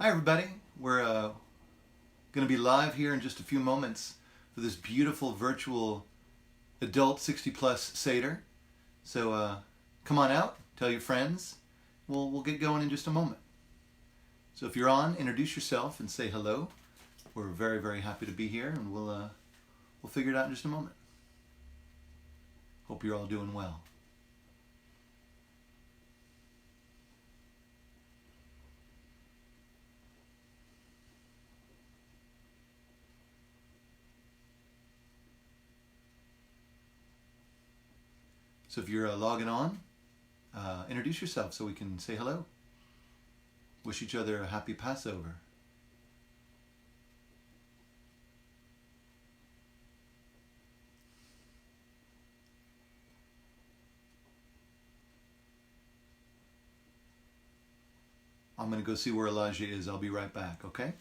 Hi everybody, we're going to be live here in just a few moments for this beautiful virtual adult 60 plus Seder. So come on out, tell your friends, we'll get going in just a moment. So if you're on, introduce yourself and say hello. We're very, very happy to be here, and we'll figure it out in just a moment. Hope you're all doing well. So if you're logging on, introduce yourself so we can say hello. Wish each other a happy Passover. I'm going to go see where Elijah is. I'll be right back, okay?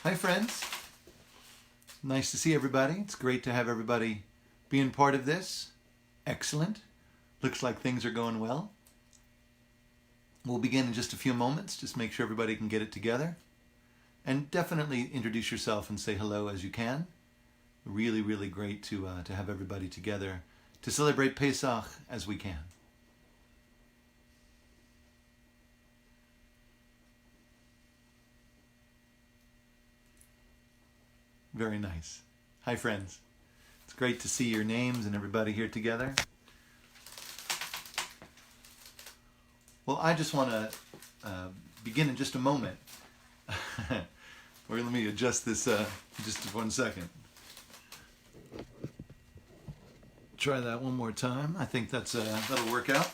Hi friends, nice to see everybody. It's great to have everybody being part of this. Excellent. Looks like things are going well. We'll begin in just a few moments. Just make sure everybody can get it together. And definitely introduce yourself and say hello as you can. Really, really great to have everybody together to celebrate Pesach as we can. Very nice. Hi friends. It's great to see your names and everybody here together. Well, I just want to begin in just a moment. Or let me adjust this just 1 second. Try that one more time. I think that'll work out.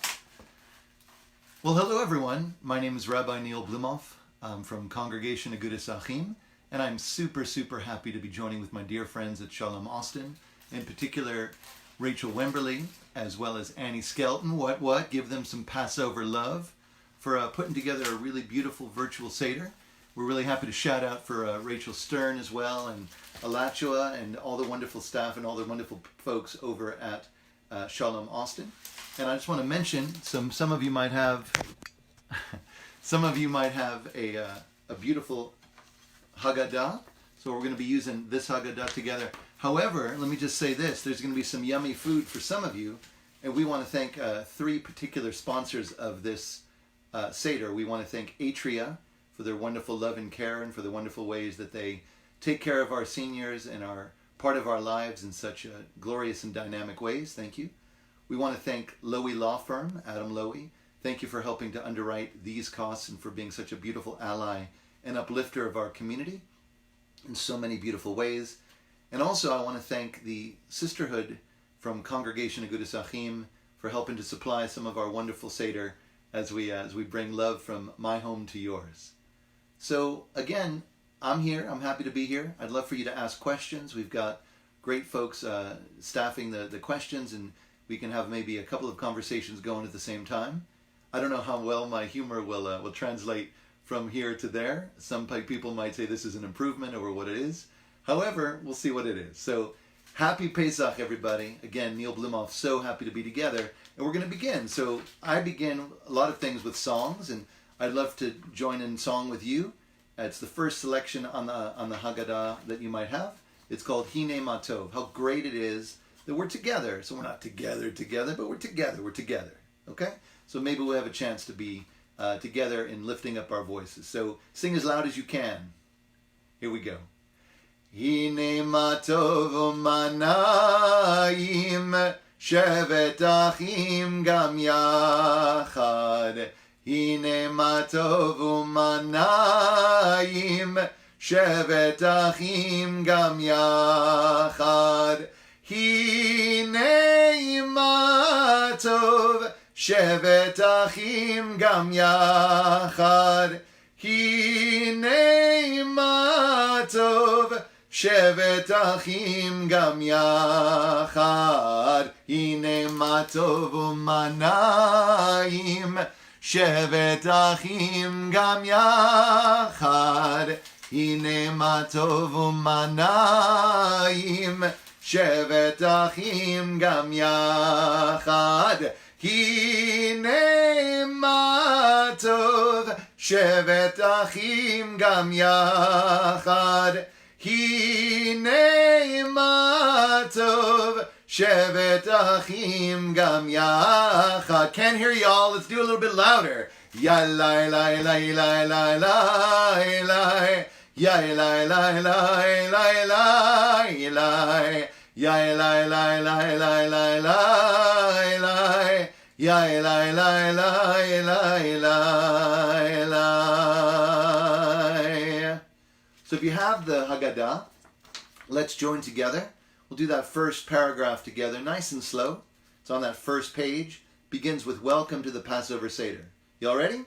Well, hello everyone. My name is Rabbi Neil Blumoff. I'm from Congregation Agudas Achim, and I'm super, super happy to be joining with my dear friends at Shalom Austin, in particular Rachel Wemberly, as well as Annie Skelton. What? Give them some Passover love for putting together a really beautiful virtual Seder. We're really happy to shout out for Rachel Stern as well, and Alachua, and all the wonderful staff and all the wonderful folks over at Shalom Austin. And I just want to mention, some of you might have a beautiful Haggadah, so we're going to be using this Haggadah together. However, let me just say this, there's going to be some yummy food for some of you, and we want to thank 3 particular sponsors of this Seder. We want to thank Atria for their wonderful love and care, and for the wonderful ways that they take care of our seniors and are part of our lives in such glorious and dynamic ways. Thank you. We want to thank Lowy Law Firm, Adam Lowy. Thank you for helping to underwrite these costs and for being such a beautiful ally and uplifter of our community in so many beautiful ways. And also I want to thank the sisterhood from Congregation Agudas Achim for helping to supply some of our wonderful Seder as we bring love from my home to yours. So again, I'm here. I'm happy to be here. I'd love for you to ask questions. We've got great folks staffing the questions, and we can have maybe a couple of conversations going at the same time. I don't know how well my humor will translate from here to there. Some people might say this is an improvement over what it is. However, we'll see what it is. So happy Pesach, everybody. Again, Neil Blumoff, so happy to be together. And we're going to begin. So I begin a lot of things with songs, and I'd love to join in song with you. It's the first selection on the Haggadah that you might have. It's called Hine Matov. How great it is that we're together. So we're not together, but we're together. We're together. Okay? So maybe we'll have a chance to be together in lifting up our voices. So sing as loud as you can. Here we go. Hine matov u'manayim shevet achim gam yachad. Hine matov u'manayim shevet achim gam yachad. Hine matov shevet achim gam yachad. Hine matov shevet achim gam yachad. Hine matov u'manayim shevet achim gam yachad. Hine matov u'manayim shevet achim gam yachad. Hine matov shevet achim gam yachad. Hine matov shevet achim gam yachad. Can't hear y'all. Let's do a little bit louder. Ya la la la la la la la. Ya la la la la la la. Ya la la la la la la. Ya la la la la la. So if you have the Haggadah, let's join together. We'll do that first paragraph together, nice and slow. It's on that first page. Begins with welcome to the Passover Seder. Y'all ready?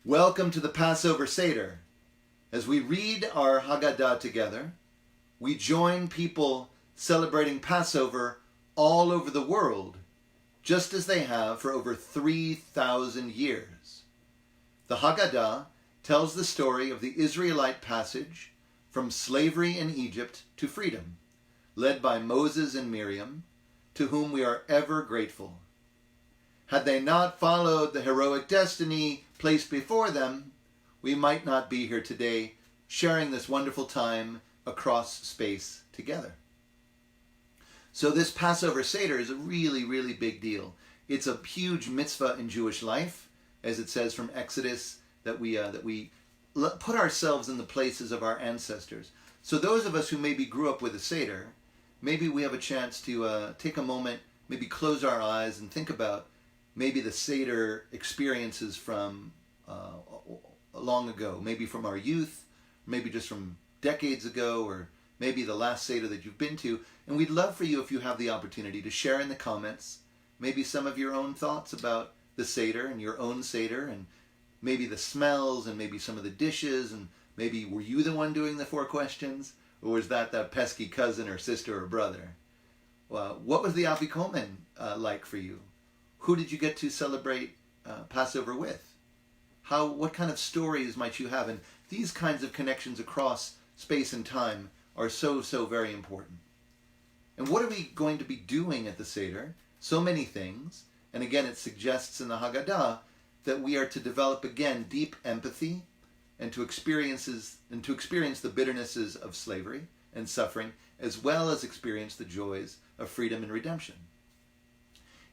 Welcome to the Passover Seder. As we read our Haggadah together, we join people celebrating Passover all over the world, just as they have for over 3,000 years. The Haggadah tells the story of the Israelite passage from slavery in Egypt to freedom, led by Moses and Miriam, to whom we are ever grateful. Had they not followed the heroic destiny placed before them, we might not be here today sharing this wonderful time across space together. So this Passover Seder is a really, really big deal. It's a huge mitzvah in Jewish life, as it says from Exodus, that we put ourselves in the places of our ancestors. So those of us who maybe grew up with a Seder, maybe we have a chance to take a moment, maybe close our eyes and think about maybe the Seder experiences from long ago, maybe from our youth, maybe just from decades ago, or maybe the last Seder that you've been to. And we'd love for you, if you have the opportunity, to share in the comments maybe some of your own thoughts about the Seder and your own Seder, and maybe the smells, and maybe some of the dishes, and maybe were you the one doing the 4 questions, or was that pesky cousin or sister or brother? What was the Afikomen like for you? Who did you get to celebrate Passover with? What kind of stories might you have? And these kinds of connections across space and time are so, so very important. And what are we going to be doing at the Seder? So many things. And again, it suggests in the Haggadah that we are to develop again deep empathy and to experience the bitternesses of slavery and suffering, as well as experience the joys of freedom and redemption.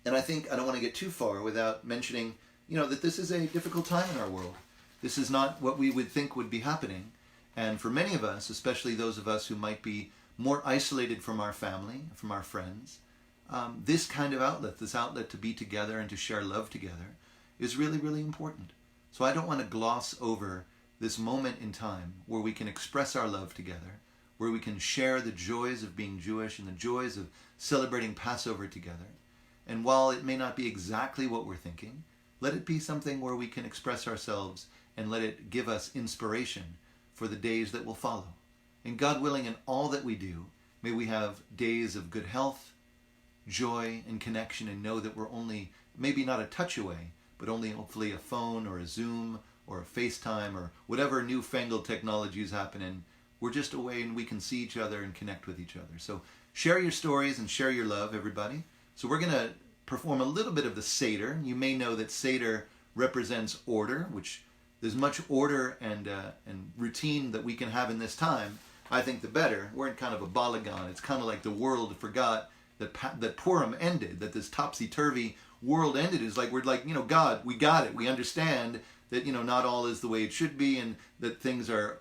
And I think I don't want to get too far without mentioning, that this is a difficult time in our world. This is not what we would think would be happening. And for many of us, especially those of us who might be more isolated from our family, from our friends, this kind of outlet, this outlet to be together and to share love together, is really, really important. So I don't want to gloss over this moment in time where we can express our love together, where we can share the joys of being Jewish and the joys of celebrating Passover together. And while it may not be exactly what we're thinking, let it be something where we can express ourselves and let it give us inspiration for the days that will follow. And God willing, in all that we do, may we have days of good health, joy, and connection, and know that we're only, maybe not a touch away, but only hopefully a phone or a Zoom or a FaceTime or whatever newfangled technology is happening. We're just away and we can see each other and connect with each other. So share your stories and share your love, everybody. So we're going to perform a little bit of the Seder. You may know that Seder represents order, which there's much order and routine that we can have in this time. I think the better. We're in kind of a balagan. It's kind of like the world forgot that Purim ended, that this topsy-turvy world ended. It's like, we're like, God, we got it. We understand that, not all is the way it should be, and that things are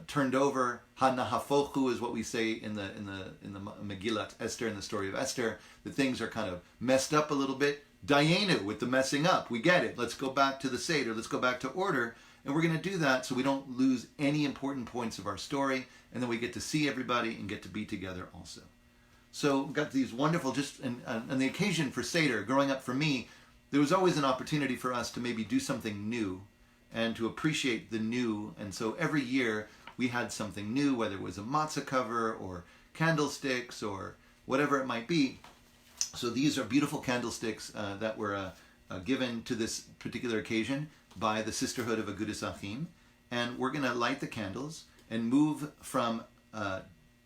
turned over. Hanahafochu is what we say in the Megillat Esther, in the story of Esther, that things are kind of messed up a little bit. Dayenu with the messing up. We get it. Let's go back to the Seder. Let's go back to order. And we're going to do that so we don't lose any important points of our story, and then we get to see everybody and get to be together also. So we've got these wonderful, and the occasion for Seder, growing up for me, there was always an opportunity for us to maybe do something new and to appreciate the new. And so every year we had something new, whether it was a matzah cover or candlesticks or whatever it might be. So these are beautiful candlesticks that were given to this particular occasion by the Sisterhood of Agudas Achim. And we're going to light the candles and move from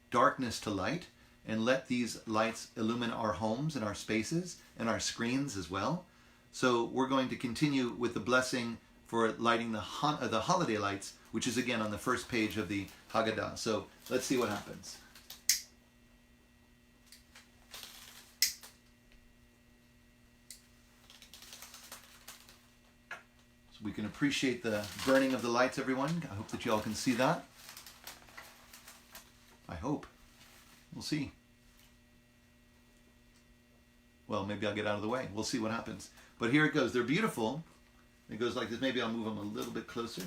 darkness to light, and let these lights illumine our homes and our spaces and our screens as well. So we're going to continue with the blessing for lighting the holiday lights, which is again on the first page of the Haggadah. So let's see what happens. So we can appreciate the burning of the lights, everyone. I hope that you all can see that. I hope. We'll see. Well, maybe I'll get out of the way. We'll see what happens. But here it goes. They're beautiful. It goes like this. Maybe I'll move them a little bit closer.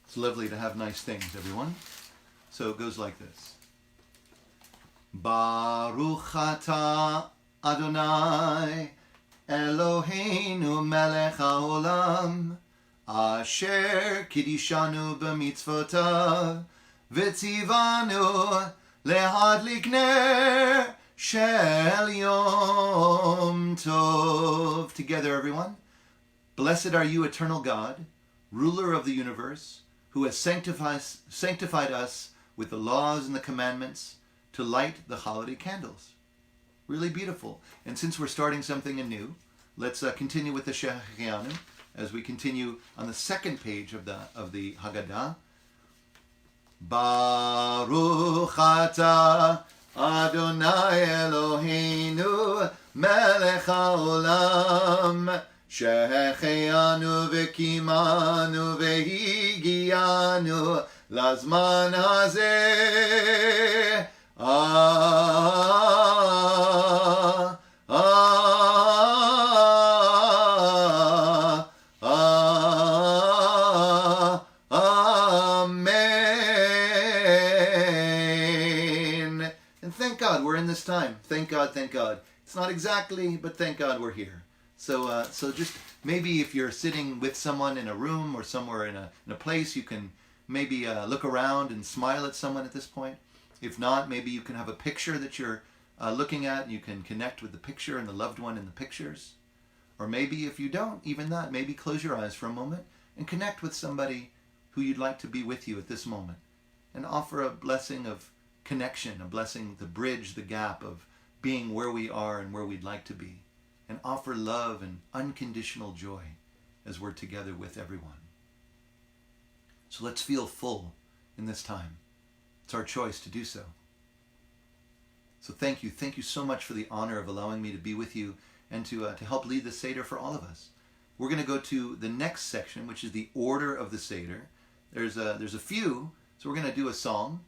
It's lovely to have nice things, everyone. So it goes like this. Baruch atah Adonai Eloheinu melech haolam asher kidishanu b'mitzvotav v'tzivanu lehadlik ner shel yom tov. Together, everyone. Blessed are you, eternal God, ruler of the universe, who has sanctified us with the laws and the commandments to light the holiday candles. Really beautiful. And since we're starting something anew, let's continue with the Shechianu as we continue on the second page of the Haggadah. Baruch atah Adonai Eloheinu melech haolam שהחיינו וקימנו והגיענו לזמן הזה. Amen. And thank God we're in this time. Thank God, thank God. It's not exactly, but thank God we're here. So just maybe if you're sitting with someone in a room or somewhere in a place, you can maybe look around and smile at someone at this point. If not, maybe you can have a picture that you're looking at and you can connect with the picture and the loved one in the pictures. Or maybe if you don't, even that, maybe close your eyes for a moment and connect with somebody who you'd like to be with you at this moment and offer a blessing of connection, a blessing to bridge the gap of being where we are and where we'd like to be, and offer love and unconditional joy as we're together with everyone. So let's feel full in this time. It's our choice to do so. So thank you. Thank you so much for the honor of allowing me to be with you and to help lead the Seder for all of us. We're going to go to the next section, which is the order of the Seder. There's a few, so we're going to do a song,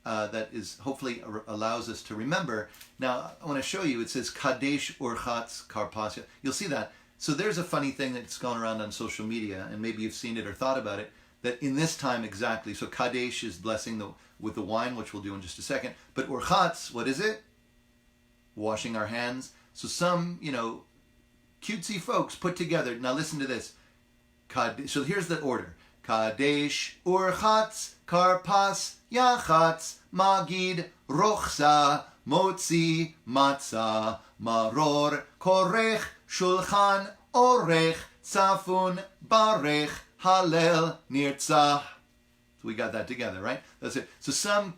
that is hopefully allows us to remember. Now, I want to show you, it says Kadesh Urchatz Karpasya. You'll see that. So there's a funny thing that's gone around on social media, and maybe you've seen it or thought about it, that in this time exactly, so Kadesh is blessing with the wine, which we'll do in just a second, but Urchatz, what is it? Washing our hands. So some, cutesy folks put together, now listen to this, so here's the order. Kadesh, Urchatz, Karpas, Yachatz, Magid, Rochsa, Motzi, Matzah, Maror, Korech, Shulchan, Orech, Tzafun, Barech, Halel, Nirtzah. So we got that together, right? That's it. So some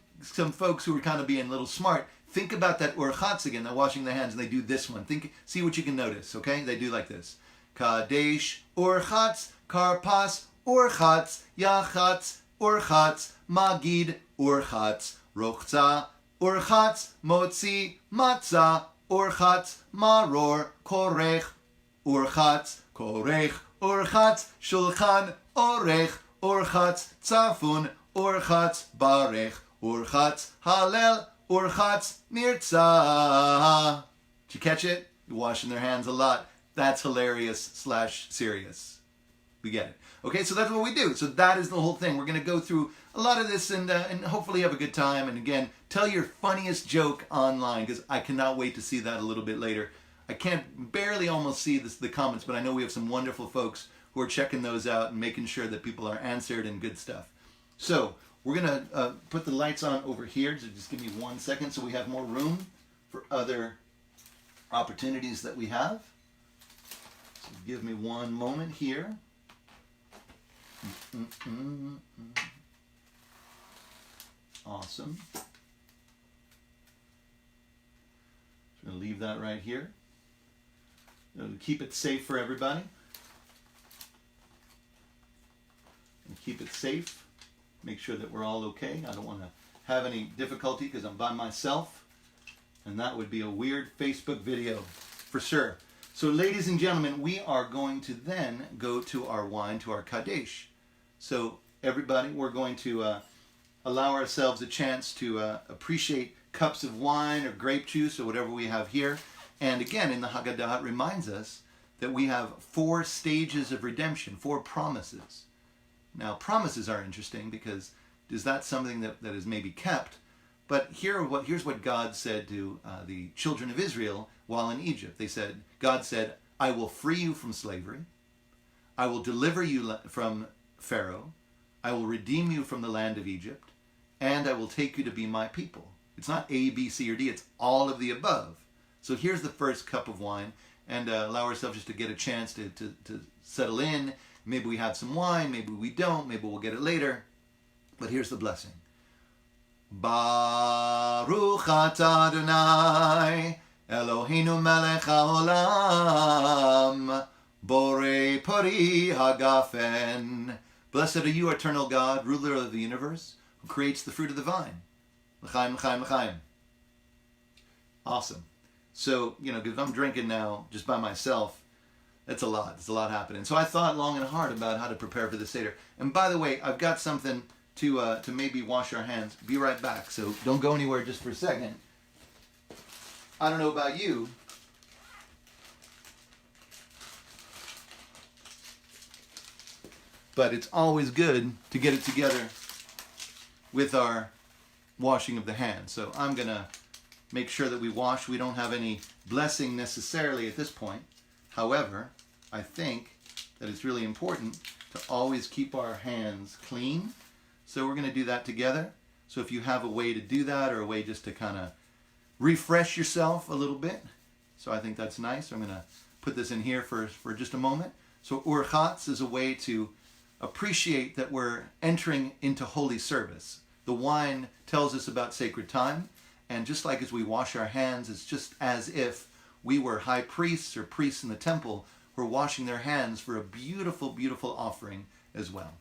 folks who are kind of being a little smart, think about that Urchatz again, they're washing their hands, and they do this one. See what you can notice, okay? They do like this. Kadesh, Urchatz, Karpas, Urchatz, Yachatz, Urchatz, Magid, Urchatz, Rochza, Urchatz, Motzi, Matzah, Urchatz, Maror, Korech, Urchatz, Korech, Urchatz, Shulchan, Orech, Urchatz, Tzafun, Urchatz, Barech, Urchatz, Halel, Urchatz, Nirtzah. Did you catch it? You're washing their hands a lot. That's hilarious / serious. We get it. Okay, so that's what we do. So that is the whole thing. We're going to go through a lot of this and hopefully have a good time. And again, tell your funniest joke online, because I cannot wait to see that a little bit later. I can't barely almost see the comments, but I know we have some wonderful folks who are checking those out and making sure that people are answered and good stuff. So we're going to put the lights on over here. So just give me 1 second so we have more room for other opportunities that we have. So give me one moment here. Awesome. I'm going to leave that right here. Keep it safe for everybody. And keep it safe. Make sure that we're all okay. I don't want to have any difficulty because I'm by myself. And that would be a weird Facebook video for sure. So ladies and gentlemen, we are going to then go to our wine, to our Kadesh. So everybody, we're going to allow ourselves a chance to appreciate cups of wine or grape juice or whatever we have here. And again, in the Haggadah, it reminds us that we have 4 stages of redemption, 4 promises. Now, promises are interesting because is that something that is maybe kept? But here's what God said to the children of Israel while in Egypt. God said, I will free you from slavery. I will deliver you from Pharaoh. I will redeem you from the land of Egypt. And I will take you to be my people. It's not A, B, C, or D. It's all of the above. So here's the first cup of wine. And allow ourselves just to get a chance to settle in. Maybe we have some wine. Maybe we don't. Maybe we'll get it later. But here's the blessing. Baruch atah Adonai Eloheinu melech haolam borei pari hagafen. Blessed are you, eternal God, ruler of the universe, who creates the fruit of the vine. L'chaim, l'chaim, l'chaim. Awesome. So, because I'm drinking now just by myself, that's a lot. There's a lot happening. So I thought long and hard about how to prepare for the Seder. And by the way, I've got something to maybe wash our hands. Be right back. So don't go anywhere just for a second. I don't know about you, but it's always good to get it together with our washing of the hands. So I'm going to make sure that we wash. We don't have any blessing necessarily at this point. However, I think that it's really important to always keep our hands clean. So we're going to do that together. So if you have a way to do that, or a way just to kind of refresh yourself a little bit. So I think that's nice. I'm going to put this in here for just a moment. So Urchatz is a way to appreciate that we're entering into holy service. The wine tells us about sacred time. And just like as we wash our hands, it's just as if we were high priests or priests in the temple who are washing their hands for a beautiful, beautiful offering as well.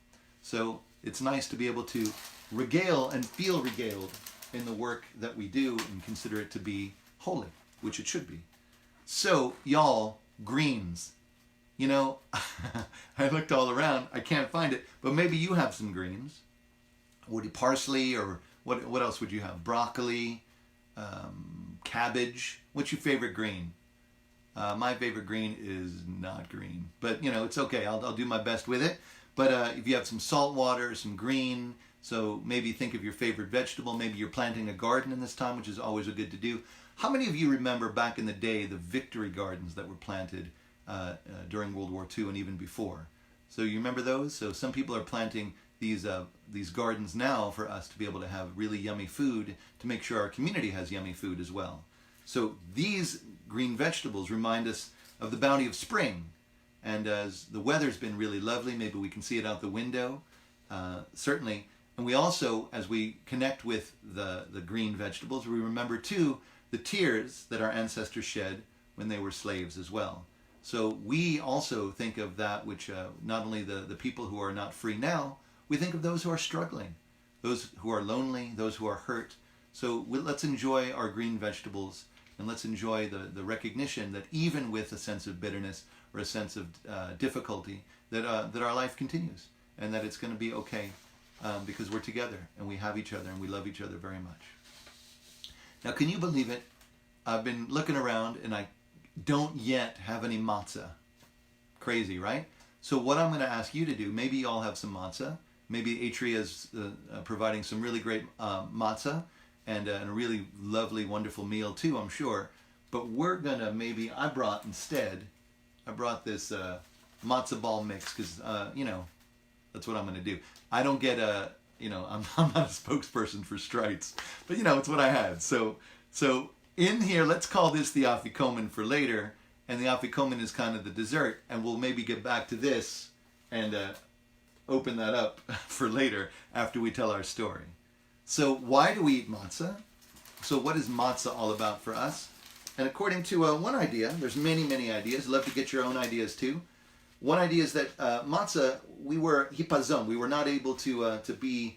So it's nice to be able to regale and feel regaled in the work that we do and consider it to be holy, which it should be. So, y'all, greens. I looked all around. I can't find it, but maybe you have some greens. Woody parsley or What else would you have? Broccoli, cabbage. What's your favorite green? My favorite green is not green, but it's okay. I'll do my best with it. But if you have some salt water, some green, so maybe think of your favorite vegetable. Maybe you're planting a garden in this time, which is always a good to do. How many of you remember back in the day the victory gardens that were planted during World War II and even before? So you remember those? So some people are planting these gardens now for us to be able to have really yummy food, to make sure our community has yummy food as well. So these green vegetables remind us of the bounty of spring. And as the weather's been really lovely, maybe we can see it out the window, certainly. And we also, as we connect with the green vegetables, we remember too the tears that our ancestors shed when they were slaves as well. So we also think of that which, not only the people who are not free now, we think of those who are struggling, those who are lonely, those who are hurt. So let's enjoy our green vegetables, and let's enjoy the recognition that even with a sense of bitterness or a sense of difficulty, that our life continues, and that it's going to be okay because we're together and we have each other and we love each other very much. Now, can you believe it? I've been looking around and I don't yet have any matzah. Crazy, right? So what I'm going to ask you to do, maybe you all have some matzah. Maybe Atria is providing some really great matzah and a really lovely, wonderful meal too, I'm sure. But we're going to I brought this matzah ball mix because, that's what I'm going to do. I don't get I'm not a spokesperson for Strites, but it's what I had. So in here, let's call this the afikomen for later, and the afikomen is kind of the dessert, and we'll maybe get back to this and open that up for later after we tell our story. So why do we eat matzah? So what is matzah all about for us? And according to one idea, there's many, many ideas. Love to get your own ideas too. One idea is that matzah, we were hipazon. We were not able to be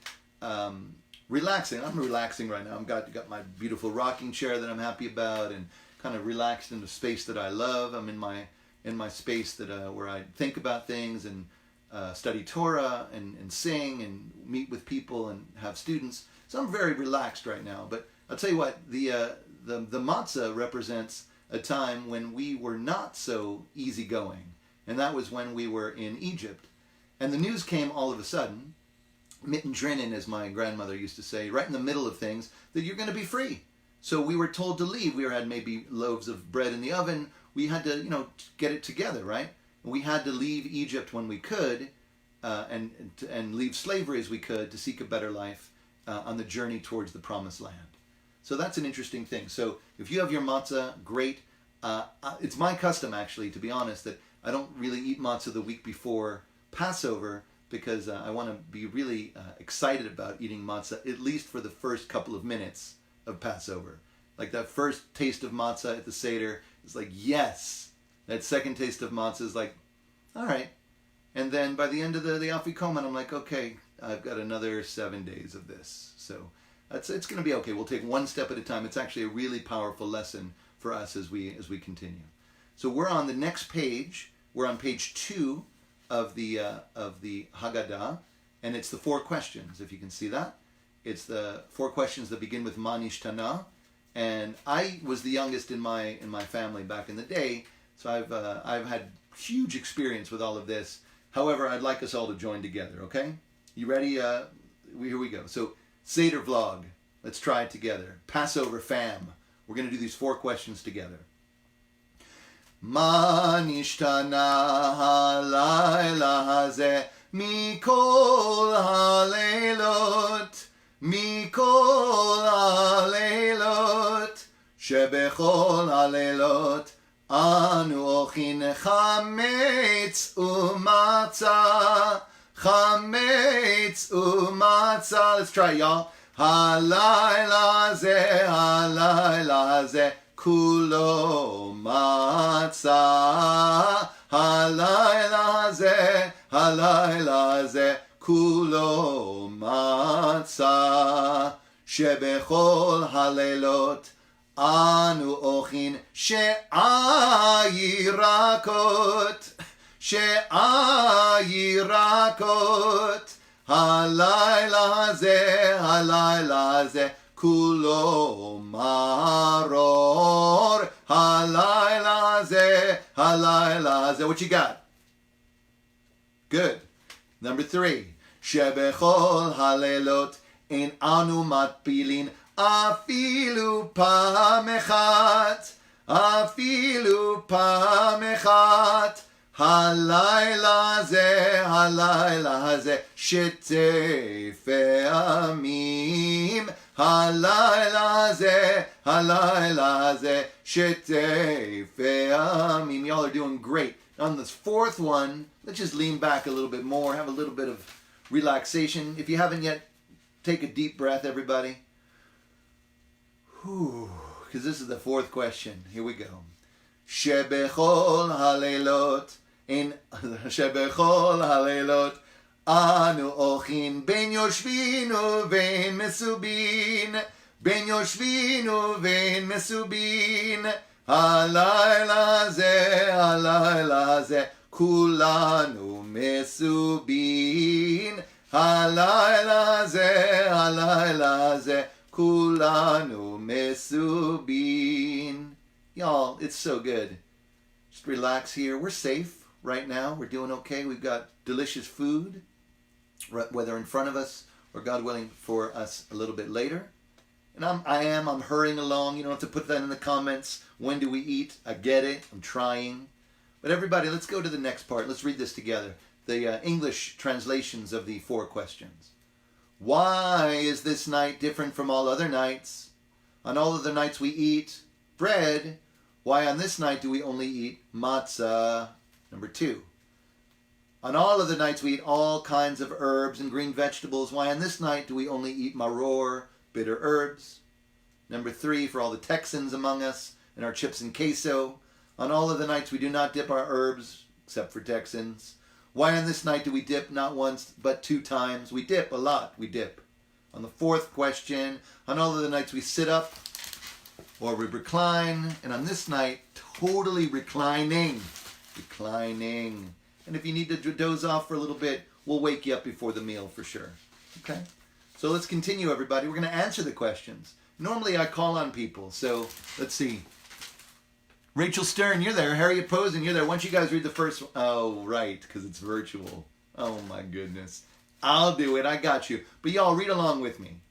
relaxing. I'm relaxing right now. I've got my beautiful rocking chair that I'm happy about, and kind of relaxed in the space that I love. I'm in my space that where I think about things and study Torah and sing and meet with people and have students. So I'm very relaxed right now. But I'll tell you what, the matzah represents a time when we were not so easygoing. And that was when we were in Egypt. And the news came all of a sudden, mitten drinnen, as my grandmother used to say, right in the middle of things, that you're going to be free. So we were told to leave. We had maybe loaves of bread in the oven. We had to, get it together, right? We had to leave Egypt when we could, and leave slavery as we could to seek a better life on the journey towards the promised land. So that's an interesting thing. So if you have your matzah, great. It's my custom, actually, to be honest, that I don't really eat matzah the week before Passover because I want to be really excited about eating matzah, at least for the first couple of minutes of Passover. Like that first taste of matzah at the Seder is like, yes. That second taste of matzah is like, all right. And then by the end of the afikomen, I'm like, okay, I've got another 7 days of this. So it's going to be okay. We'll take one step at a time. It's actually a really powerful lesson for us as we continue. So we're on the next page. We're on page 2 of the Haggadah, and it's the 4 questions. If you can see that, it's the 4 questions that begin with Ma nishtana. And I was the youngest in my family back in the day, so I've had huge experience with all of this. However, I'd like us all to join together. Okay, you ready? Here we go. So Seder vlog. Let's try it together. Passover fam. We're going to do these 4 questions together. Ma nishtana halayla hazeh mikol haleilot mikol haleilot shebechol haleilot anu ochin chametz umatzah chametz umatzah. Let's try it, y'all. Halayla hazeh kulo matzah, halayla zeh, kulo matzah, shebechol halelot, anu ochin she'ayirakot, הלילה הזה, כולו מרור. הלילה הזה. What you got? Good. Number 3. שבכל הלילות אין אנו מטפילין אפילו פעם אחת. הלילה הזה שתי פעמים. הלילה הזה שתי פעמים. Y'all are doing great. On this fourth one, let's just lean back a little bit more, have a little bit of relaxation. If you haven't yet, take a deep breath, everybody. Because this is the fourth question. Here we go. שבכל הלילות אנו הולכים בין יושבין ובין מסובין. הלילה הזה כולנו מסובין. הלילה הזה כולנו מסובין. Y'all, it's so good. Just relax here. We're safe right now. We're doing okay. We've got delicious food, whether in front of us or, God willing, for us a little bit later. And I'm hurrying along. You don't have to put that in the comments. When do we eat? I get it. I'm trying. But everybody, let's go to the next part. Let's read this together. The English translations of the 4 questions. Why is this night different from all other nights? On all other nights we eat bread. Why on this night do we only eat matzah? Number 2. On all other nights we eat all kinds of herbs and green vegetables. Why on this night do we only eat maror, bitter herbs? Number 3, for all the Texans among us and our chips and queso. On all other nights we do not dip our herbs, except for Texans. Why on this night do we dip not once but 2 times? We dip a lot. We dip. On the 4th question, on all other nights we sit up or we recline, and on this night, totally reclining. And if you need to doze off for a little bit, we'll wake you up before the meal for sure. Okay? So let's continue, everybody. We're going to answer the questions. Normally I call on people, so let's see. Rachel Stern, you're there. Harriet Posen, you're there. Why don't you guys read the first one? Oh, right, because it's virtual. Oh, my goodness. I'll do it. I got you. But y'all, read along with me.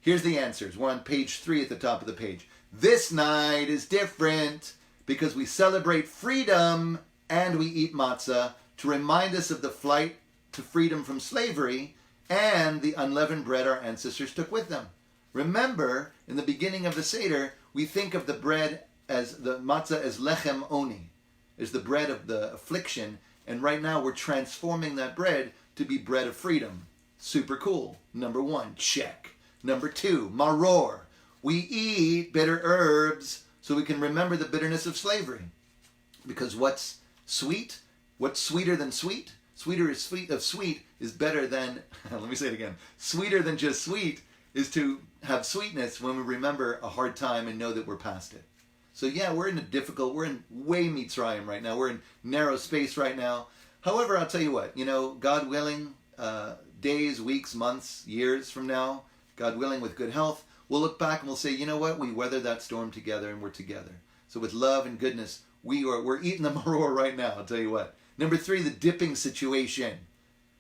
Here's the answers. We're on page 3 at the top of the page. This night is different because we celebrate freedom and we eat matzah to remind us of the flight to freedom from slavery and the unleavened bread our ancestors took with them. Remember, in the beginning of the Seder, we think of the bread as the matzah as lechem oni, as the bread of the affliction, and right now we're transforming that bread to be bread of freedom. Super cool. Number 1, check. Number 2, maror. We eat bitter herbs so we can remember the bitterness of slavery. Because what's sweet? What's sweeter than sweet? Sweeter is sweet of sweet is better than, let me say it again, sweeter than just sweet is to have sweetness when we remember a hard time and know that we're past it. So yeah, we're in way Mitzrayim right now. We're in narrow space right now. However, I'll tell you what, God willing, days, weeks, months, years from now, God willing, with good health, we'll look back and we'll say, you know what, we weathered that storm together and we're together. So with love and goodness, we're eating the maror right now, I'll tell you what. Number 3, the dipping situation.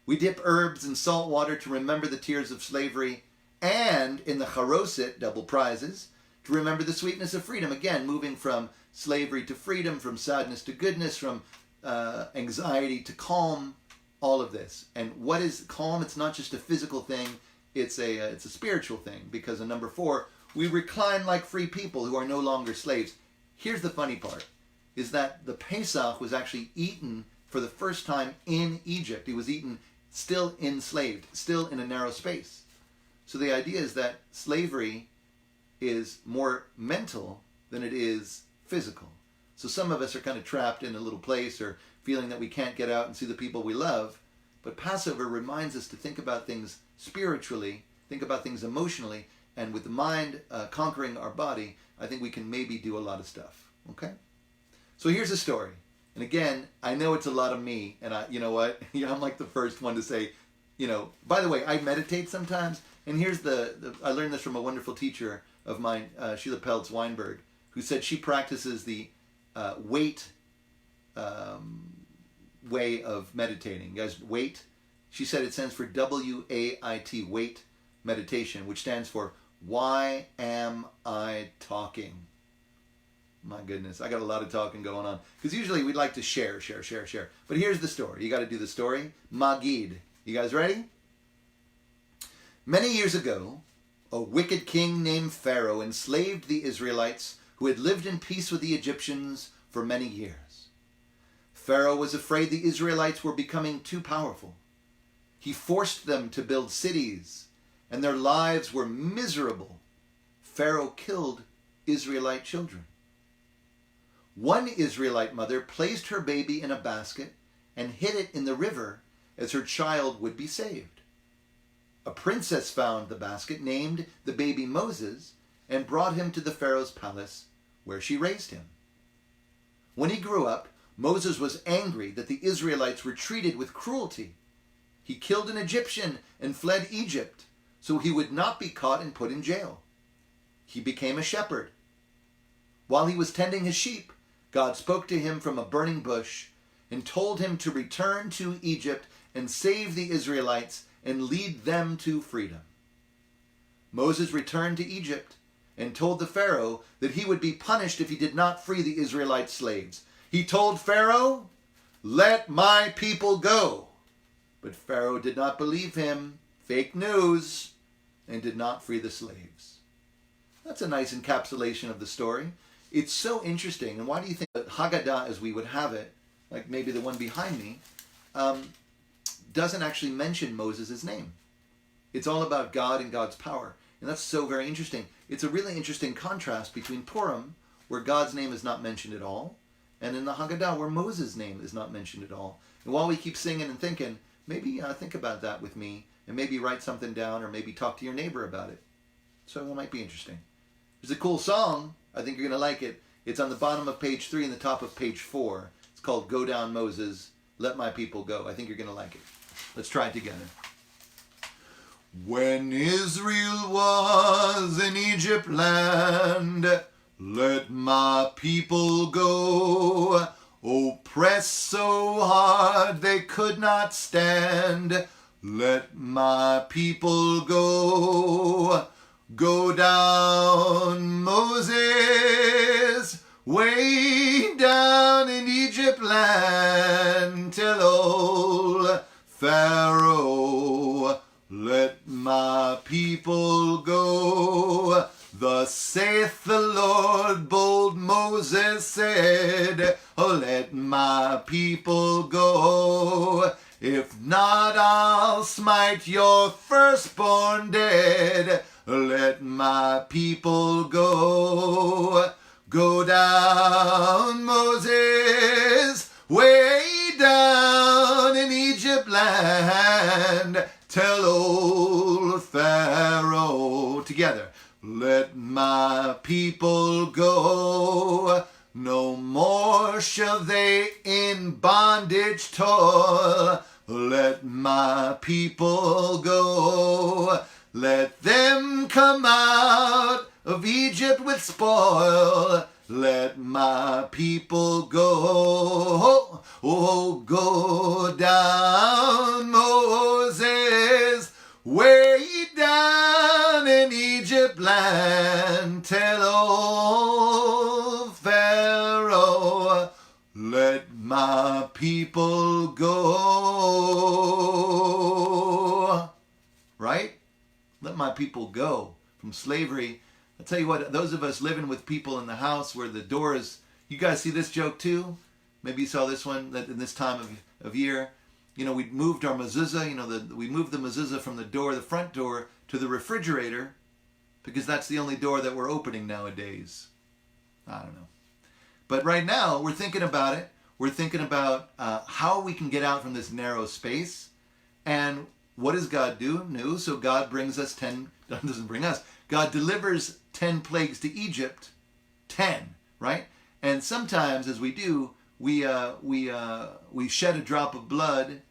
We dip herbs in salt water to remember the tears of slavery, and in the charoset, double prizes, to remember the sweetness of freedom. Again, moving from slavery to freedom, from sadness to goodness, from anxiety to calm, all of this. And what is calm? It's not just a physical thing, it's a spiritual thing, because in number 4, we recline like free people who are no longer slaves. Here's the funny part, is that the Pesach was actually eaten for the first time in Egypt. It was eaten still enslaved, still in a narrow space. So the idea is that slavery is more mental than it is physical. So some of us are kind of trapped in a little place or feeling that we can't get out and see the people we love. But Passover reminds us to think about things spiritually, think about things emotionally, and with the mind conquering our body, I think we can maybe do a lot of stuff. Okay? So here's a story. And again, I know it's a lot of me, and you know what? I'm like the first one to say, By the way, I meditate sometimes, and here's I learned this from a wonderful teacher of mine, Sheila Peltz Weinberg, who said she practices the wait way of meditating. You guys, wait. She said it stands for WAIT, wait meditation, which stands for why am I talking? My goodness, I got a lot of talking going on. Because usually we'd like to share. But here's the story. You got to do the story. Magid. You guys ready? Many years ago, a wicked king named Pharaoh enslaved the Israelites who had lived in peace with the Egyptians for many years. Pharaoh was afraid the Israelites were becoming too powerful. He forced them to build cities, and their lives were miserable. Pharaoh killed Israelite children. One Israelite mother placed her baby in a basket and hid it in the river as her child would be saved. A princess found the basket, named the baby Moses, and brought him to the Pharaoh's palace, where she raised him. When he grew up, Moses was angry that the Israelites were treated with cruelty. He killed an Egyptian and fled Egypt, so he would not be caught and put in jail. He became a shepherd. While he was tending his sheep, God spoke to him from a burning bush and told him to return to Egypt and save the Israelites and lead them to freedom. Moses returned to Egypt and told the Pharaoh that he would be punished if he did not free the Israelite slaves. He told Pharaoh, "Let my people go." But Pharaoh did not believe him, fake news, and did not free the slaves. That's a nice encapsulation of the story. It's so interesting. And why do you think that Haggadah, as we would have it, like maybe the one behind me, doesn't actually mention Moses' name? It's all about God and God's power. And that's so very interesting. It's a really interesting contrast between Purim, where God's name is not mentioned at all, and in the Haggadah, where Moses' name is not mentioned at all. And while we keep singing and thinking, maybe think about that with me, and maybe write something down, or maybe talk to your neighbor about it. So that might be interesting. There's a cool song. I think you're going to like it. It's on the bottom of page 3 and the top of page 4. It's called Go Down Moses, Let My People Go. I think you're going to like it. Let's try it together. When Israel was in Egypt land, let my people go. Oppressed so hard they could not stand. Let my people go. Go down, Moses, way down in Egypt land. Tell old Pharaoh, let my people go. Thus saith the Lord, bold Moses said, oh, let my people go. If not, I'll smite your firstborn dead. Let my people go. Go down, Moses, way down in Egypt land. Tell old Pharaoh, together, let my people go. No more shall they in bondage toil. Let my people go. Let them come out of Egypt with spoil. Let my people go. Oh, go down, Moses, way down in Egypt land. Tell old Pharaoh, let my people go. Right? Let my people go from slavery. I'll tell you what, those of us living with people in the house where the door is, you guys see this joke too? Maybe you saw this one in this time of year. You know, we moved our mezuzah, we moved the mezuzah from the front door to the refrigerator because that's the only door that we're opening nowadays. I don't know. But right now, we're thinking about it. We're thinking about how we can get out from this narrow space. And what does God do? No, so God brings us God delivers 10 plagues to Egypt. 10, right? And sometimes, as we do, we shed a drop of blood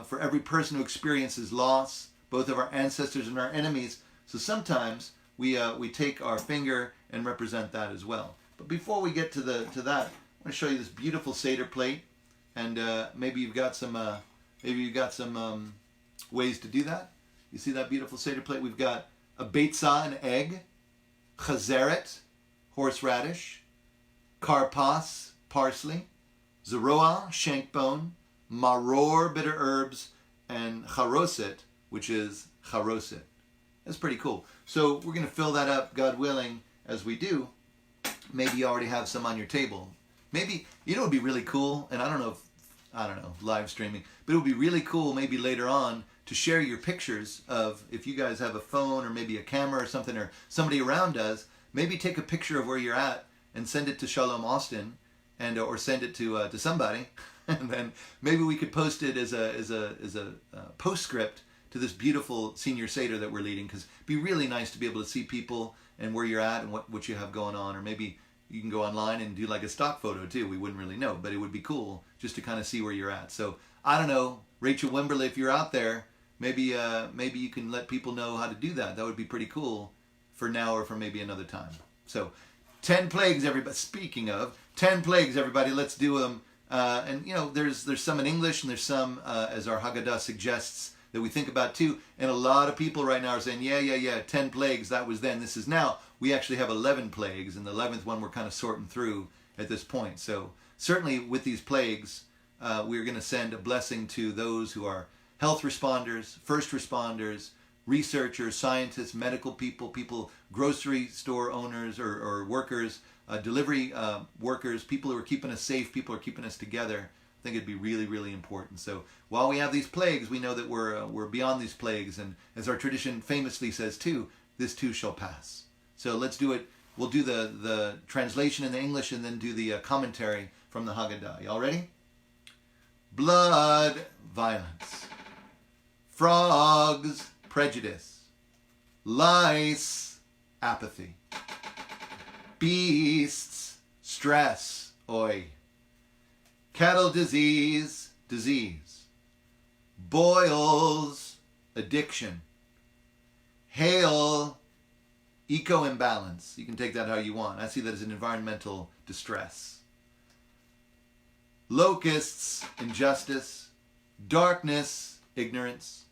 for every person who experiences loss, both of our ancestors and our enemies. So sometimes we take our finger and represent that as well. But before we get to that, I want to show you this beautiful Seder plate, and maybe you've got some ways to do that. You see that beautiful Seder plate? We've got a beitzah, an egg, chazeret, horseradish, karpas, parsley, zeroah, shank bone, maror, bitter herbs, and charoset, which is charoset. That's pretty cool. So we're going to fill that up, God willing, as we do. Maybe you already have some on your table. Maybe, you know, it would be really cool, and I don't know, live streaming, but it would be really cool maybe later on to share your pictures of, if you guys have a phone or maybe a camera or something, or somebody around does, maybe take a picture of where you're at and send it to Shalom Austin, and or send it to somebody, and then maybe we could post it as a postscript to this beautiful senior Seder that we're leading, because it'd be really nice to be able to see people and where you're at and what you have going on. Or maybe you can go online and do like a stock photo too. We wouldn't really know, but it would be cool just to kind of see where you're at. So I don't know, Rachel Wimberly, if you're out there, maybe you can let people know how to do that. That would be pretty cool for now or for maybe another time. So 10 plagues, everybody. Speaking of 10 plagues, everybody, let's do them. And you know, there's some in English and there's some, as our Haggadah suggests, that we think about too. And a lot of people right now are saying, yeah, 10 plagues, that was then, this is now. We actually have 11 plagues, and the 11th one we're kind of sorting through at this point. So certainly with these plagues, we're going to send a blessing to those who are health responders, first responders, researchers, scientists, medical people, grocery store owners or workers, delivery workers, people who are keeping us safe, people who are keeping us together. I think it'd be really, really important. So while we have these plagues, we know that we're beyond these plagues, and as our tradition famously says too, this too shall pass. So let's do it. We'll do the translation in the English and then do the commentary from the Haggadah. Y'all ready? Blood, violence. Frogs, prejudice. Lice, apathy. Beasts, stress, oi. Cattle disease, boils, addiction. Hail, eco-imbalance. You can take that how you want. I see that as an environmental distress. Locusts, injustice. Darkness, ignorance.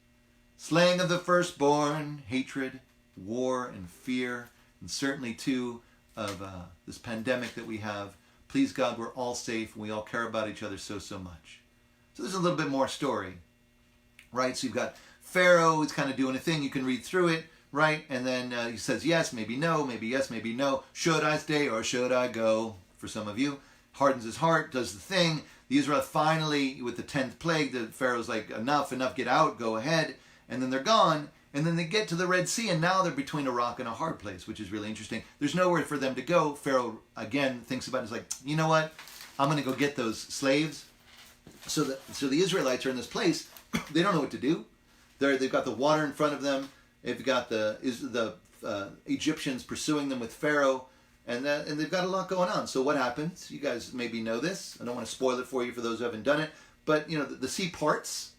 Slaying of the firstborn, hatred, war, and fear. And certainly too of this pandemic that we have. Please God, we're all safe and we all care about each other so much. So there's a little bit more story, right? So you've got Pharaoh who's kind of doing a thing. You can read through it, right? And then he says yes, maybe no, maybe yes, maybe no. Should I stay or should I go? For some of you, hardens his heart, does the thing. The Israel finally, with the 10th plague, the Pharaoh's like, enough, get out, go ahead. And then they're gone. And then they get to the Red Sea, and now they're between a rock and a hard place, which is really interesting. There's nowhere for them to go. Pharaoh, again, thinks about it. He's like, you know what? I'm going to go get those slaves. So the Israelites are in this place. They don't know what to do. They've got the water in front of them. They've got the Egyptians pursuing them with Pharaoh. And they've got a lot going on. So what happens? You guys maybe know this. I don't want to spoil it for you for those who haven't done it. But, you know, the sea parts.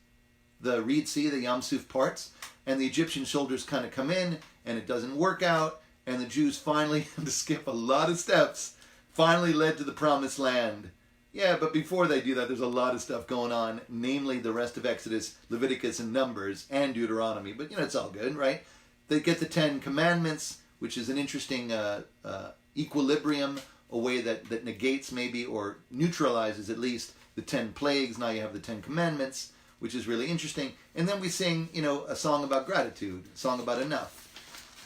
The Red Sea, the Yam Suf parts. And the Egyptian soldiers kind of come in, and it doesn't work out, and the Jews finally, to skip a lot of steps, finally led to the Promised Land. Yeah, but before they do that, there's a lot of stuff going on, namely the rest of Exodus, Leviticus, and Numbers, and Deuteronomy. But, you know, it's all good, right? They get the 10 Commandments, which is an interesting equilibrium, a way that negates maybe, or neutralizes at least, the 10 plagues. Now you have the 10 Commandments, which is really interesting. And then we sing, you know, a song about gratitude, a song about enough.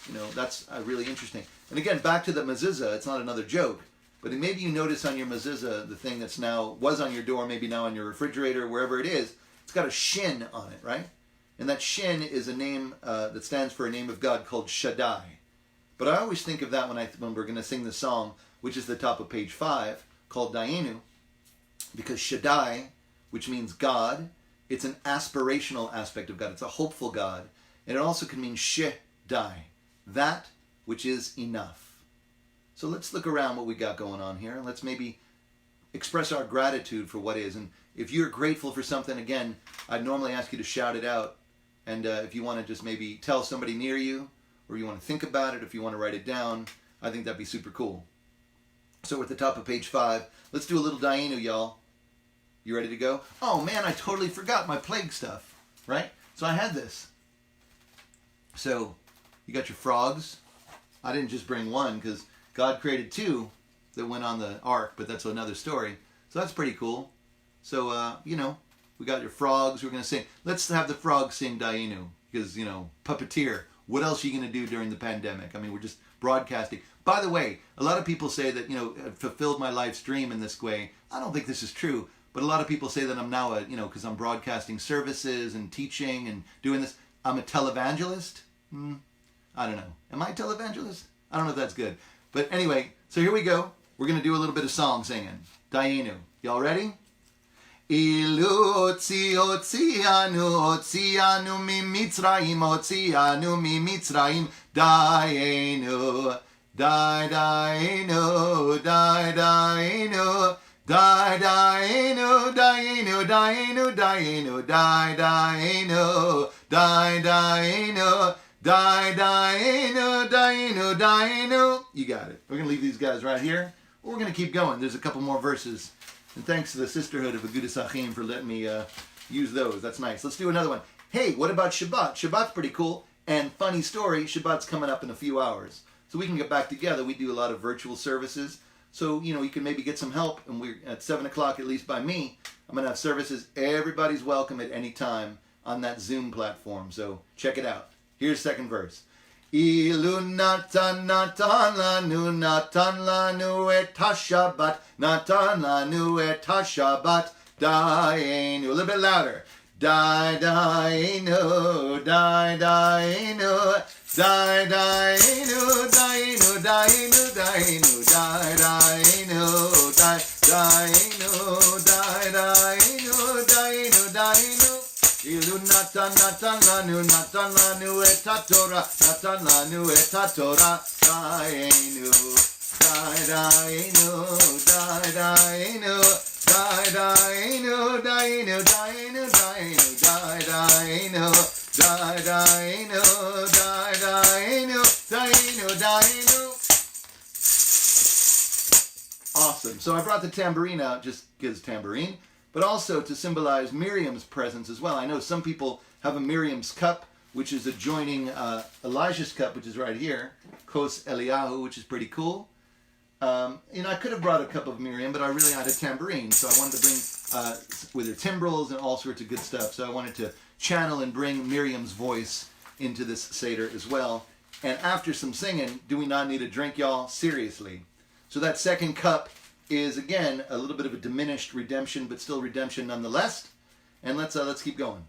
You know, that's really interesting. And again, back to the mezuzah, it's not another joke, but maybe you notice on your mezuzah, the thing that's now, was on your door, maybe now on your refrigerator, wherever it is, it's got a shin on it, right? And that shin is a name that stands for a name of God called Shaddai. But I always think of that when we're going to sing the song, which is the top of page 5, called Dayenu, because Shaddai, which means God, it's an aspirational aspect of God. It's a hopeful God. And it also can mean Shaddai, that which is enough. So let's look around what we got going on here. Let's maybe express our gratitude for what is. And if you're grateful for something, again, I'd normally ask you to shout it out. And if you want to just maybe tell somebody near you, or you want to think about it, if you want to write it down, I think that'd be super cool. So we're at the top of page 5. Let's do a little Dayenu, y'all. You ready to go? Oh man, I totally forgot my plague stuff, right? So I had this. So you got your frogs. I didn't just bring one because God created 2 that went on the ark, but that's another story. So that's pretty cool. So, we got your frogs. We're going to sing. Let's have the frogs sing Dayenu because, puppeteer. What else are you going to do during the pandemic? I mean, we're just broadcasting. By the way, a lot of people say that, I've fulfilled my life's dream in this way. I don't think this is true, but a lot of people say that I'm now because I'm broadcasting services and teaching and doing this, I'm a televangelist. I don't know. Am I a televangelist? I don't know if that's good. But anyway, so here we go. We're going to do a little bit of song singing. Dayenu. Y'all ready? Ilu otzianu mimitzrayim, otzianu mimitzrayim, Dayenu, Dayenu, Dayenu, Dayenu, Dayenu, Dayenu, Dayenu, Dayenu, Dayenu, Dayenu, Dayenu, Dayenu. You got it. We're going to leave these guys right here. We're going to keep going. There's a couple more verses. And thanks to the Sisterhood of Agudas Achim for letting me use those. That's nice. Let's do another one. Hey, what about Shabbat? Shabbat's pretty cool. And funny story, Shabbat's coming up in a few hours. So we can get back together. We do a lot of virtual services. So, you can maybe get some help. And we're at 7 o'clock, at least by me, I'm going to have services. Everybody's welcome at any time on that Zoom platform. So check it out. Here's the second verse. Ilu natan lanu et ha-Shabbat, natan lanu et ha-Shabbat, Dayenu. A little bit louder. Dayenu, Dayenu, Dayenu, Dayenu, Dayenu, Dayenu, Dayenu, Dayenu, Dayenu, Dayenu, Dayenu. Ilu natan lanu et ha-Torah, natan lanu et ha-Torah, Dayenu, Dayenu, Dayenu, Dayenu, Dayenu, Dayenu, Dayenu, Dayenu, Dayenu, Dayenu, Dayenu, Dayenu. Awesome. So I brought the tambourine out just because tambourine, but also to symbolize Miriam's presence as well. I know some people have a Miriam's cup, which is adjoining Elijah's cup, which is right here, Kos Eliyahu, which is pretty cool. I could have brought a cup of Miriam, but I really had a tambourine, so I wanted to bring with her timbrels and all sorts of good stuff. So I wanted to channel and bring Miriam's voice into this Seder as well. And after some singing, do we not need a drink, y'all? Seriously. So that second cup is, again, a little bit of a diminished redemption, but still redemption nonetheless. And let's keep going.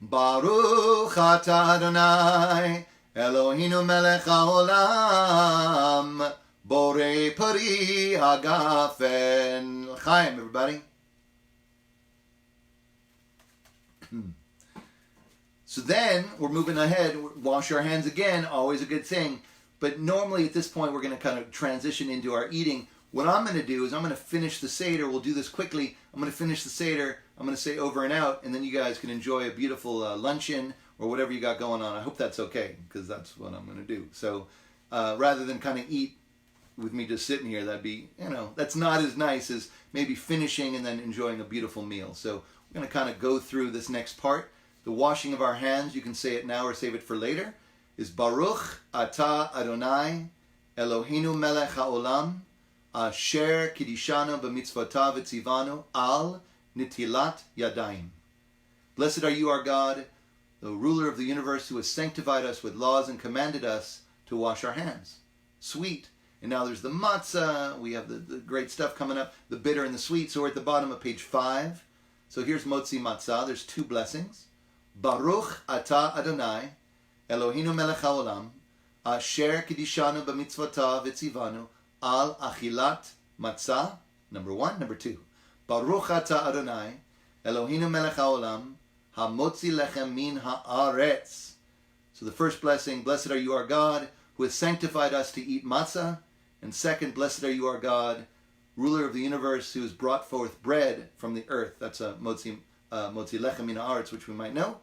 Baruch atah Adonai, Eloheinu melech haolam, borei pari hagafen. Chaim, everybody. So then, we're moving ahead. Wash our hands again, always a good thing. But normally at this point, we're going to kind of transition into our eating. What I'm going to do is I'm going to finish the Seder. We'll do this quickly. I'm going to finish the Seder. I'm going to say over and out, and then you guys can enjoy a beautiful luncheon or whatever you got going on. I hope that's okay, because that's what I'm going to do. So rather than kind of eat with me just sitting here, that'd be, that's not as nice as maybe finishing and then enjoying a beautiful meal. So we're going to kind of go through this next part. The washing of our hands, you can say it now or save it for later, is Baruch atah Adonai Eloheinu melech haolam asher kidishanu b'mitzvotav v'tzivanu al nitilat yadayim. Blessed are you, our God, the ruler of the universe, who has sanctified us with laws and commanded us to wash our hands. Sweet. And now there's the matzah. We have the great stuff coming up, the bitter and the sweet. So we're at the bottom of page 5. So here's motzi matzah. There's 2 blessings. Baruch atah Adonai Eloheinu melech haolam, asher kidishanu b'mitzvotav v'tzivanu al achilat matzah. Number 1. Number 2. Baruch atah Adonai, Eloheinu melech haolam, hamotzi lechem min haaretz. So the first blessing, blessed are you, our God, who has sanctified us to eat matzah. And second, blessed are you, our God, ruler of the universe who has brought forth bread from the earth. That's a motzi lechem min haaretz, which we might know.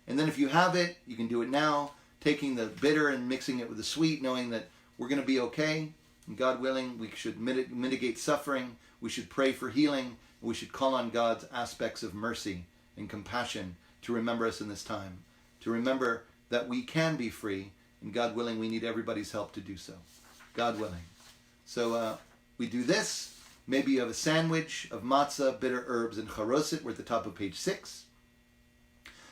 And then if you have it, you can do it now, taking the bitter and mixing it with the sweet, knowing that we're going to be okay. And God willing, we should mitigate suffering. We should pray for healing. We should call on God's aspects of mercy and compassion to remember us in this time, to remember that we can be free, and God willing, we need everybody's help to do so. God willing. So we do this. Maybe you have a sandwich of matzah, bitter herbs, and charoset. We're at the top of page 6.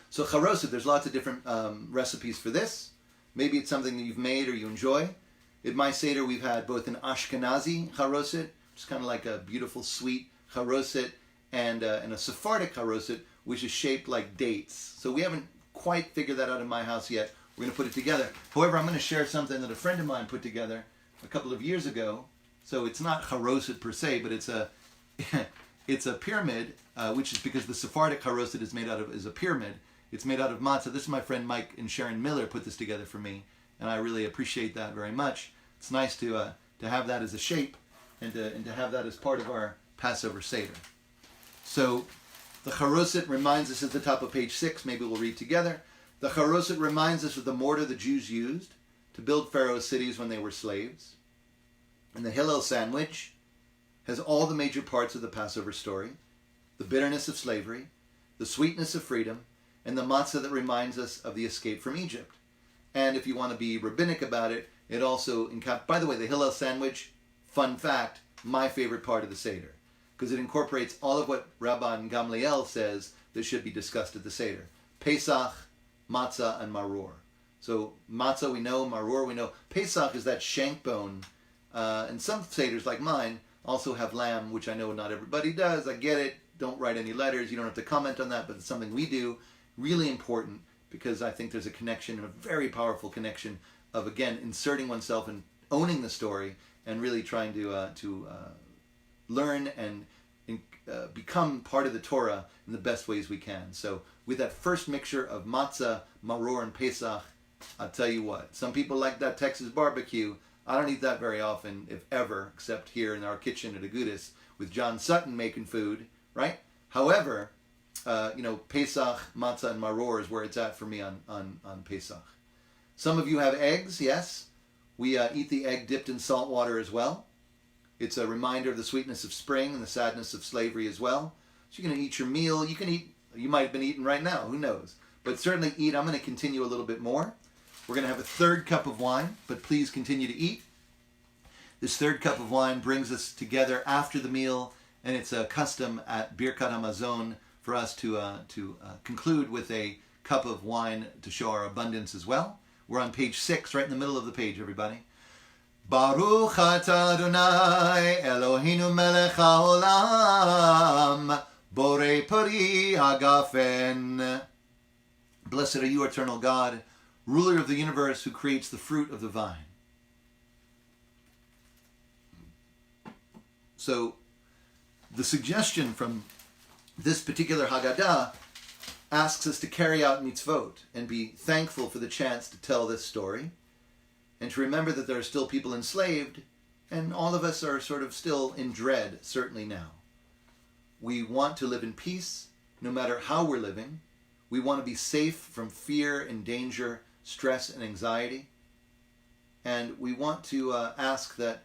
So charoset, there's lots of different recipes for this. Maybe it's something that you've made or you enjoy. At my Seder, we've had both an Ashkenazi charoset, which is kind of like a beautiful, sweet charoset, and a Sephardic charoset, which is shaped like dates. So we haven't quite figured that out in my house yet. We're going to put it together. However, I'm going to share something that a friend of mine put together a couple of years ago. So it's not charoset per se, but it's a it's a pyramid, which is because the Sephardic charoset is a pyramid. It's made out of matzah. This is my friend Mike and Sharon Miller put this together for me, and I really appreciate that very much. It's nice to have that as a shape and to have that as part of our Passover Seder. So the charoset reminds us at the top of page 6. Maybe we'll read together. The charoset reminds us of the mortar the Jews used to build Pharaoh's cities when they were slaves. And the Hillel sandwich has all the major parts of the Passover story: the bitterness of slavery, the sweetness of freedom, and the matzah that reminds us of the escape from Egypt. And if you want to be rabbinic about it, it also by the way, the Hillel sandwich, fun fact, my favorite part of the Seder, because it incorporates all of what Rabban Gamliel says that should be discussed at the Seder: Pesach, matzah, and maror. So matzah we know, maror we know. Pesach is that shank bone, and some Seders like mine also have lamb, which I know not everybody does. I get it. Don't write any letters. You don't have to comment on that, but it's something we do. Really important, because I think there's a connection, a very powerful connection of, again, inserting oneself and owning the story and really trying to learn and become part of the Torah in the best ways we can. So with that first mixture of matzah, maror, and Pesach, I'll tell you what, some people like that Texas barbecue. I don't eat that very often, if ever, except here in our kitchen at Agudis with John Sutton making food, right? However, Pesach, matzah, and maror is where it's at for me on Pesach. Some of you have eggs, yes. We eat the egg dipped in salt water as well. It's a reminder of the sweetness of spring and the sadness of slavery as well. So you're going to eat your meal. You can eat, you might have been eating right now, who knows? But certainly eat. I'm going to continue a little bit more. We're going to have a third cup of wine, but please continue to eat. This third cup of wine brings us together after the meal, and it's a custom at Birkat Hamazon for us to conclude with a cup of wine to show our abundance as well. We're on page 6, right in the middle of the page, everybody. Baruch atah Adonai Eloheinu melech haolam borei pari hagafen. Blessed are you, eternal God, ruler of the universe, who creates the fruit of the vine. So the suggestion from this particular Haggadah asks us to carry out mitzvot and be thankful for the chance to tell this story, and to remember that there are still people enslaved, and all of us are sort of still in dread, certainly now. We want to live in peace, no matter how we're living. We want to be safe from fear and danger, stress and anxiety. And we want to ask that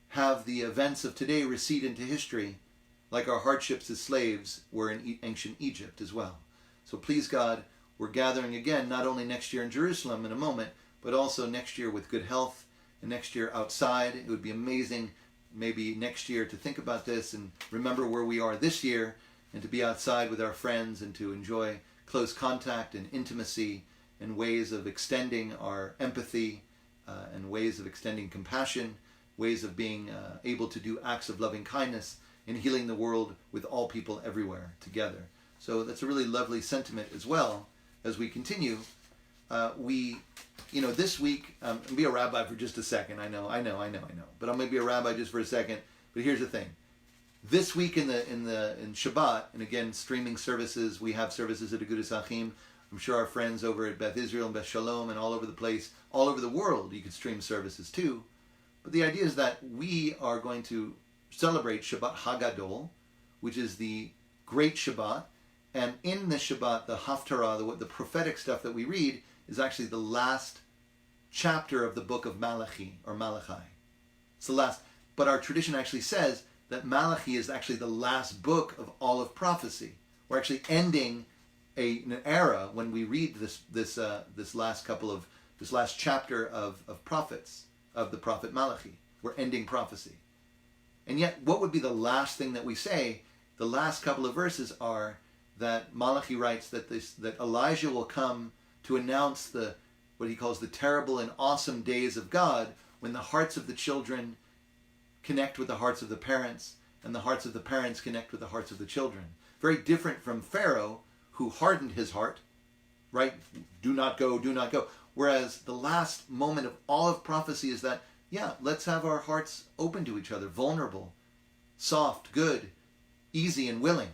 have the events of today recede into history, like our hardships as slaves were in ancient Egypt as well. So please God, we're gathering again, not only next year in Jerusalem in a moment, but also next year with good health, and next year outside. It would be amazing maybe next year to think about this and remember where we are this year, and to be outside with our friends and to enjoy close contact and intimacy and ways of extending our empathy and ways of extending compassion, ways of being able to do acts of loving kindness and healing the world with all people everywhere together. So that's a really lovely sentiment as well as we continue. This week, I'm going to be a rabbi for just a second. I know. But I'm going to be a rabbi just for a second. But here's the thing. This week in Shabbat, and again, streaming services, we have services at Agudas Achim. I'm sure our friends over at Beth Israel and Beth Shalom and all over the place, all over the world, you could stream services too. But the idea is that we are going to celebrate Shabbat Haggadah, which is the Great Shabbat. And in the Shabbat, the Haftarah, the prophetic stuff that we read, is actually the last chapter of the book of Malachi, or Malachi. It's the last. But our tradition actually says that Malachi is actually the last book of all of prophecy. We're actually ending an era when we read this last chapter of prophets, of the prophet Malachi. We're ending prophecy. And yet, what would be the last thing that we say? The last couple of verses are that Malachi writes that Elijah will come to announce what he calls the terrible and awesome days of God, when the hearts of the children connect with the hearts of the parents, and the hearts of the parents connect with the hearts of the children. Very different from Pharaoh, who hardened his heart, right? Do not go, do not go. Whereas the last moment of all of prophecy is that, yeah, let's have our hearts open to each other, vulnerable, soft, good, easy, and willing.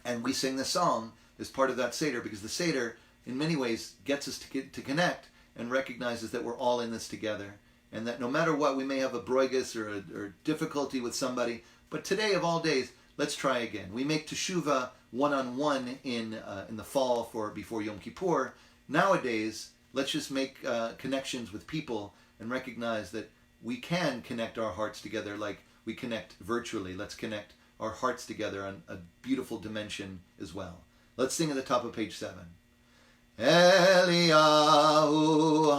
And we sing this song as part of that Seder, because the Seder, in many ways, gets us to connect and recognizes that we're all in this together. And that no matter what, we may have a broigus or difficulty with somebody, but today of all days, let's try again. We make teshuvah one-on-one in the fall before Yom Kippur. Nowadays, let's just make connections with people and recognize that we can connect our hearts together like we connect virtually. Let's connect our hearts together on a beautiful dimension as well. Let's sing at the top of page 7. Eliyahu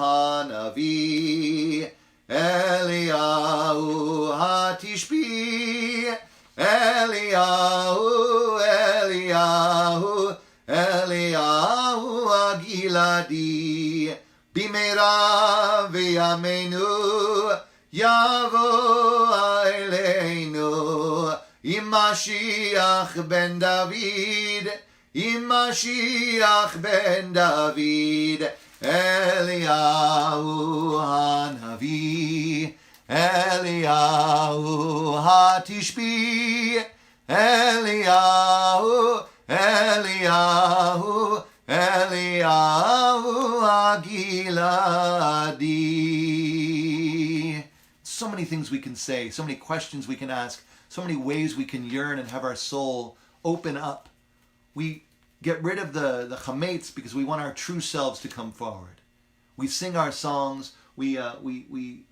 Hanavi, Eliyahu Hatishbi, Eliyahu, Eliyahu, Eliyahu Agiladi, Bimera v'yameinu, Yavo Eleinu, Imashiach ben David, Imashiach ben David, Eliyahu Hanavi, Eliyahu Hatishbi, Eliyahu, Eliyahu, Eliyahu Agiladi. So many things we can say, so many questions we can ask, so many ways we can yearn and have our soul open up. We get rid of the chametz because we want our true selves to come forward. We sing our songs. We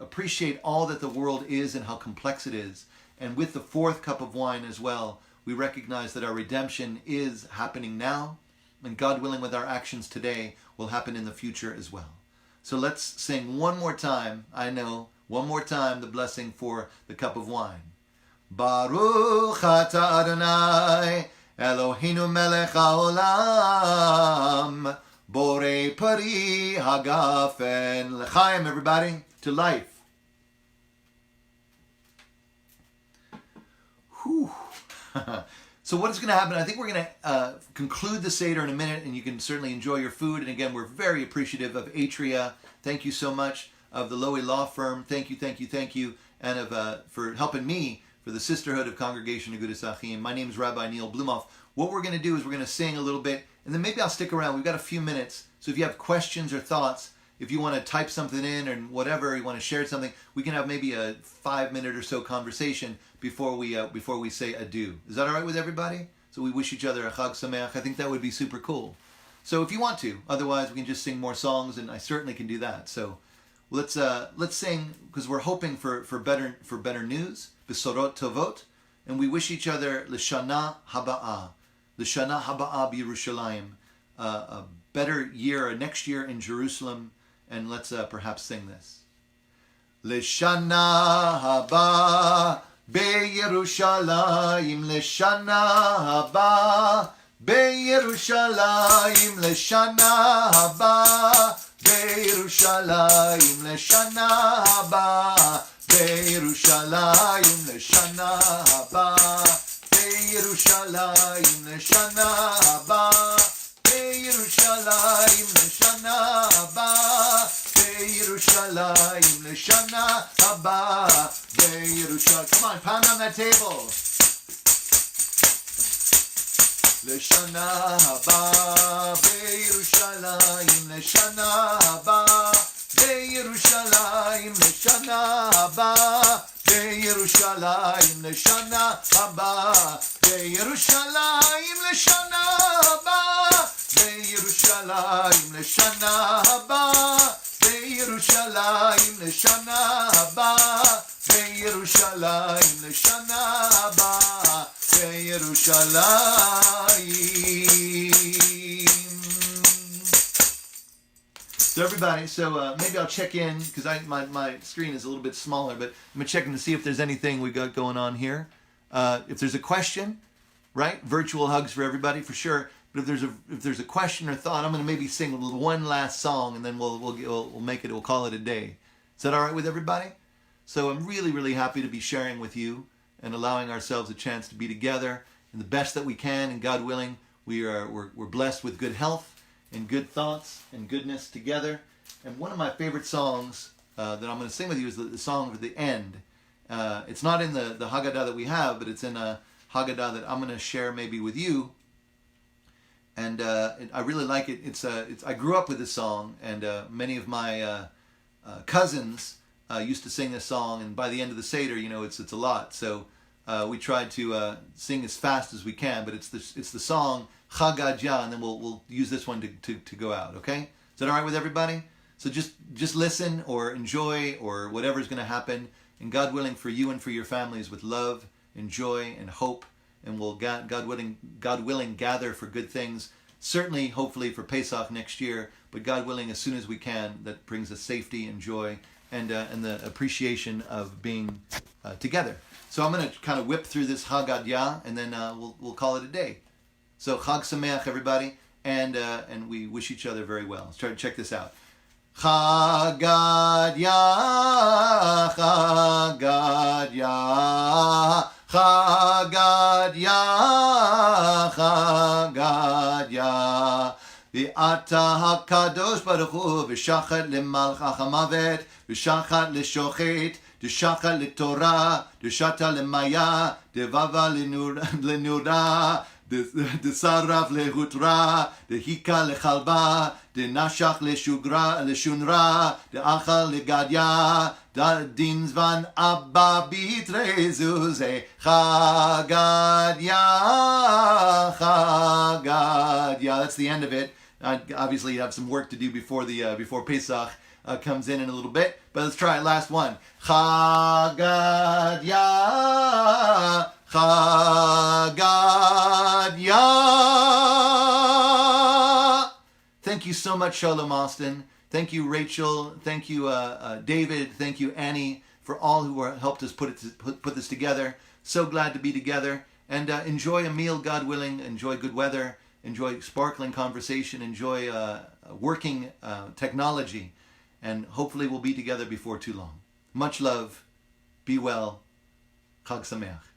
appreciate all that the world is and how complex it is. And with the fourth cup of wine as well, we recognize that our redemption is happening now, and God willing, with our actions today, will happen in the future as well. So let's sing one more time, one more time, the blessing for the cup of wine. Baruch atah Adonai, Eloheinu melech haolam, borei pari hagafen. L'chaim, everybody, to life. Whew. So what is going to happen? I think we're going to conclude the Seder in a minute, and you can certainly enjoy your food. And again, we're very appreciative of Atria. Thank you so much. Of the Lowy Law Firm. Thank you. And for helping me for the Sisterhood of Congregation Agudas Achim. My name is Rabbi Neil Blumoff. What we're going to do is we're going to sing a little bit, and then maybe I'll stick around. We've got a few minutes. So if you have questions or thoughts, if you want to type something in or whatever, you want to share something, we can have maybe a 5-minute or so conversation before we say adieu. Is that all right with everybody? So we wish each other a Chag Sameach. I think that would be super cool. So if you want to, otherwise we can just sing more songs, and I certainly can do that. So let's sing, because we're hoping for better news, Besorot Tovot, and we wish each other L'Shana Haba'ah b'Yerushalayim, a better year, a next year in Jerusalem. And let's perhaps sing this. L'Shana Haba b'Yerushalayim, L'Shana Haba b'Yerushalayim, L'Shana Haba b'Yerushalayim, L'Shana Haba b'Yerushalayim, L'Shana Haba b'Yerushalayim, L'Shana Haba b'Yerushalayim, L'Shana Haba b'Yerushalayim, L'Shana Haba b'Yerushalayim. Come on, pound on that table. L'Shana Haba b'Yerushalayim, L'Shana Haba b'Yerushalayim, L'Shana Haba בירושלים לשנה הבאה, בירושלים לשנה הבאה, בירושלים לשנה הבאה, בירושלים לשנה הבאה, בירושלים לשנה הבאה, בירושלים. So everybody, maybe I'll check in, because my screen is a little bit smaller, but I'm going to check in to see if there's anything we got going on here. If there's a question, right? Virtual hugs for everybody, for sure. But if there's a question or thought, I'm going to maybe sing one last song, and then we'll make it, we'll call it a day. Is that all right with everybody? So I'm really, really happy to be sharing with you and allowing ourselves a chance to be together in the best that we can, and God willing, we're blessed with good health and good thoughts and goodness together. And one of my favorite songs that I'm going to sing with you is the song at the end. It's not in the Haggadah that we have, but it's in a Haggadah that I'm going to share maybe with you. And I really like it. I grew up with this song, and many of my cousins used to sing this song. And by the end of the Seder, it's a lot. So we tried to sing as fast as we can. But it's the song Haggadah, and then we'll use this one to go out. Okay? Is that all right with everybody? So just listen or enjoy or whatever's going to happen, and God willing, for you and for your families, with love and joy and hope, and we'll God willing gather for good things. Certainly, hopefully for Pesach next year, but God willing, as soon as we can, that brings us safety and joy and the appreciation of being together. So I'm going to kind of whip through this Haggadah, and then we'll call it a day. So Chag Sameach, everybody, and we wish each other very well. Let's try to check this out. Haggadah, Haggadah, Haggadah, Haggadah. V'ata hakadosh baruch hu v'shachat lemalchach hamavet v'shachat leshochet d'shachat letorah d'shata lemaya devava lenura d'saraf lehutra d'hika lechalba d'nashach leshunra d'achal legadya d'dinzvan abba bitrezuze Haggadah, Haggadah. That's the end of it. Obviously, you have some work to do before Pesach comes in a little bit, but let's try it. Last one. Haggadah, Haggadah. Thank you so much, Shalom Austin. Thank you, Rachel. Thank you, David. Thank you, Annie, for all who helped us put this together. So glad to be together. And enjoy a meal, God willing. Enjoy good weather. Enjoy sparkling conversation. Enjoy working technology. And hopefully we'll be together before too long. Much love. Be well. Chag Sameach.